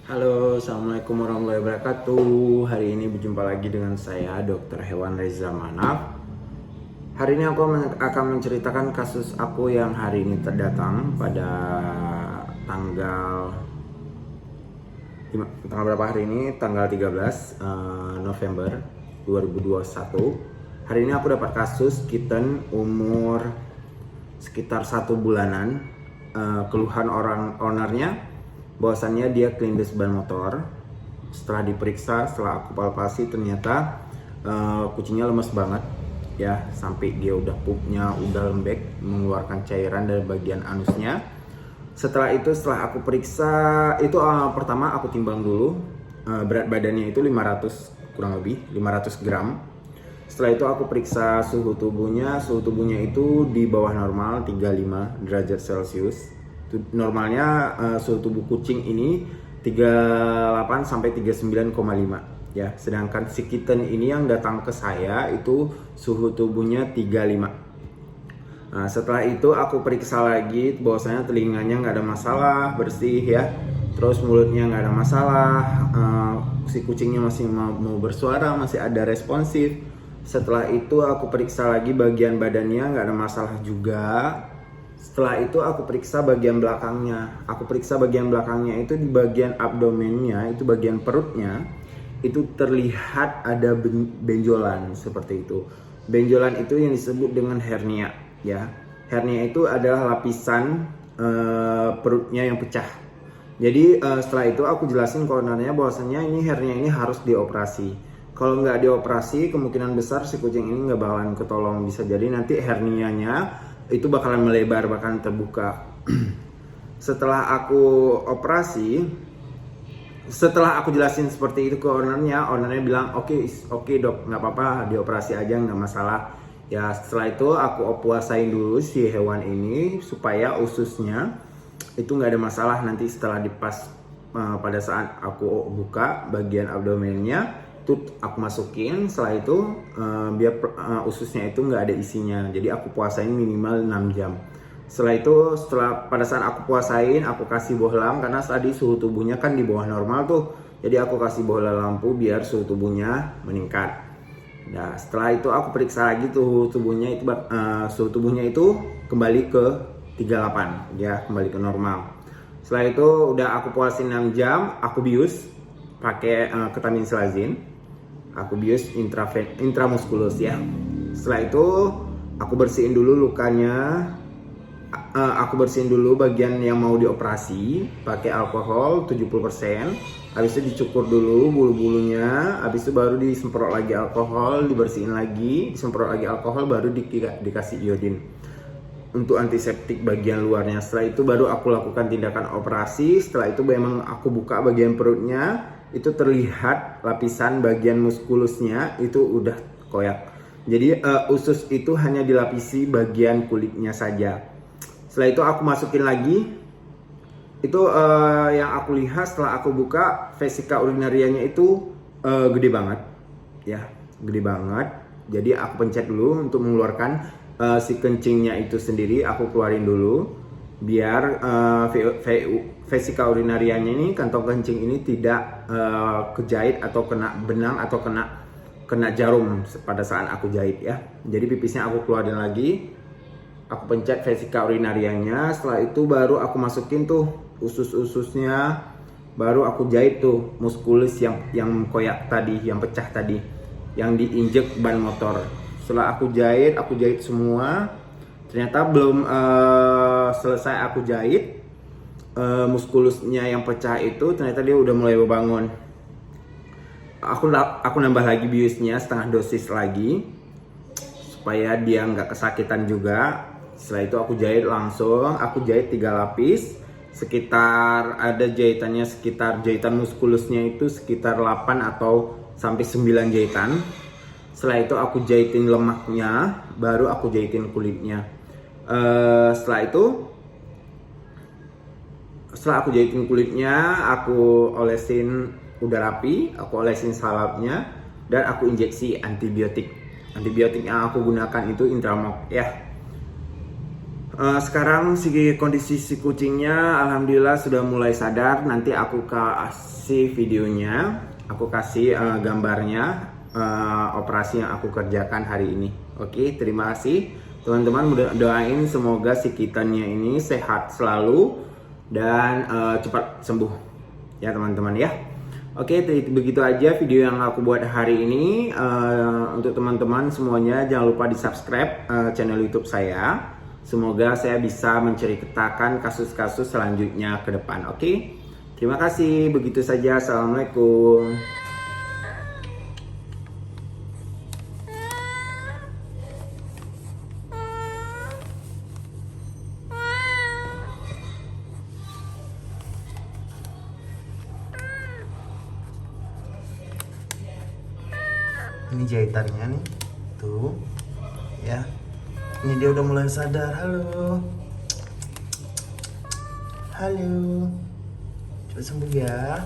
Halo, Assalamualaikum warahmatullahi wabarakatuh. Hari ini berjumpa lagi dengan saya, Dr. Hewan Reza Manaf. Hari ini aku akan menceritakan kasus aku yang hari ini terdatang pada tanggal berapa hari ini? Tanggal 13 November 2021. Hari ini aku dapat kasus kitten umur sekitar 1 bulanan. Keluhan orang ownernya bahwasannya dia kelindes ban motor. Setelah diperiksa, setelah aku palpasi, ternyata kucingnya lemes banget ya, sampai dia udah pupnya udah lembek, mengeluarkan cairan dari bagian anusnya. Setelah itu, setelah aku periksa itu, pertama aku timbang dulu. Berat badannya itu 500, kurang lebih 500 gram. Setelah itu aku periksa suhu tubuhnya. Suhu tubuhnya itu di bawah normal, 35 derajat Celcius. Normalnya suhu tubuh kucing ini 38 sampai 39,5 ya. Sedangkan si kitten ini yang datang ke saya itu suhu tubuhnya 35. Nah, setelah itu aku periksa lagi bahwasanya telinganya nggak ada masalah, bersih ya. Terus mulutnya nggak ada masalah, si kucingnya masih mau bersuara, masih ada responsif. Setelah itu aku periksa lagi bagian badannya, nggak ada masalah juga. Setelah itu aku periksa bagian belakangnya. Aku periksa bagian belakangnya itu di bagian abdomennya, itu bagian perutnya, itu terlihat ada benjolan seperti itu. Benjolan itu yang disebut dengan hernia ya. Hernia itu adalah lapisan perutnya yang pecah. Jadi setelah itu aku jelasin ke ownernya bahwasannya ini hernia ini harus dioperasi. Kalau nggak dioperasi, kemungkinan besar si kucing ini nggak bakalan ketolong. Bisa jadi nanti hernianya itu bakalan melebar, bakalan terbuka. Setelah aku operasi, setelah aku jelasin seperti itu ke ownernya bilang oke dok, nggak apa-apa, dioperasi aja, nggak masalah. Ya setelah itu aku puasain dulu si hewan ini supaya ususnya itu nggak ada masalah nanti setelah dipas. Pada saat aku buka bagian abdomennya itu aku masukin. Setelah itu biar ususnya itu nggak ada isinya, jadi aku puasain minimal 6 jam. Setelah itu, pada saat aku puasain, aku kasih bohlam karena tadi suhu tubuhnya kan di bawah normal tuh, jadi aku kasih bohlam lampu biar suhu tubuhnya meningkat. Nah setelah itu aku periksa lagi suhu tubuhnya itu kembali ke 38 ya, kembali ke normal. Setelah itu udah aku puasin 6 jam, aku bius pakai ketamin silazin. Aku bius intramuskulus ya. Setelah itu aku bersihin dulu lukanya. Aku bersihin dulu bagian yang mau dioperasi pakai alkohol 70%. Habis itu dicukur dulu bulu-bulunya. Habis itu baru disemprot lagi alkohol, dibersihin lagi, disemprot lagi alkohol, baru dikasih iodin untuk antiseptik bagian luarnya. Setelah itu baru aku lakukan tindakan operasi. Setelah itu memang aku buka bagian perutnya, itu terlihat lapisan bagian muskulusnya itu udah koyak. Jadi usus itu hanya dilapisi bagian kulitnya saja. Setelah itu aku masukin lagi. Itu yang aku lihat setelah aku buka, vesika urinarianya itu gede banget ya, gede banget. Jadi aku pencet dulu untuk mengeluarkan si kencingnya itu sendiri. Aku keluarin dulu biar vesika urinarianya ini, kantong kencing ini tidak kejahit atau kena benang atau kena jarum pada saat aku jahit ya. Jadi pipisnya aku keluarin lagi, aku pencet vesika urinarianya. Setelah itu baru aku masukin tuh usus-ususnya, baru aku jahit tuh muskulus yang koyak tadi, yang pecah tadi, yang diinjek ban motor. Setelah aku jahit semua, ternyata belum selesai aku jahit, muskulusnya yang pecah itu ternyata dia udah mulai bangun. Aku nambah lagi biusnya setengah dosis lagi supaya dia nggak kesakitan juga. Setelah itu aku jahit 3 lapis, sekitar ada jahitannya, sekitar jahitan muskulusnya itu sekitar 8 atau sampai 9 jahitan. Setelah itu aku jahitin lemaknya, baru aku jahitin kulitnya. Setelah aku jahitin kulitnya, aku olesin, udah rapi, aku olesin salapnya, dan aku injeksi antibiotik. Antibiotik yang aku gunakan itu Intramok ya. Sekarang kondisi si kucingnya alhamdulillah sudah mulai sadar. Nanti aku kasih videonya, aku kasih gambarnya operasi yang aku kerjakan hari ini. Oke, terima kasih teman-teman. Doain semoga si kitannya ini sehat selalu dan cepat sembuh ya teman-teman ya. Oke, begitu aja video yang aku buat hari ini. Untuk teman-teman semuanya jangan lupa di subscribe channel YouTube saya. Semoga saya bisa menceritakan kasus-kasus selanjutnya ke depan. Oke, terima kasih. Begitu saja. Assalamualaikum. Ini jahitannya nih, tuh, ya. Ini dia udah mulai sadar. Halo, halo, coba sembuh ya.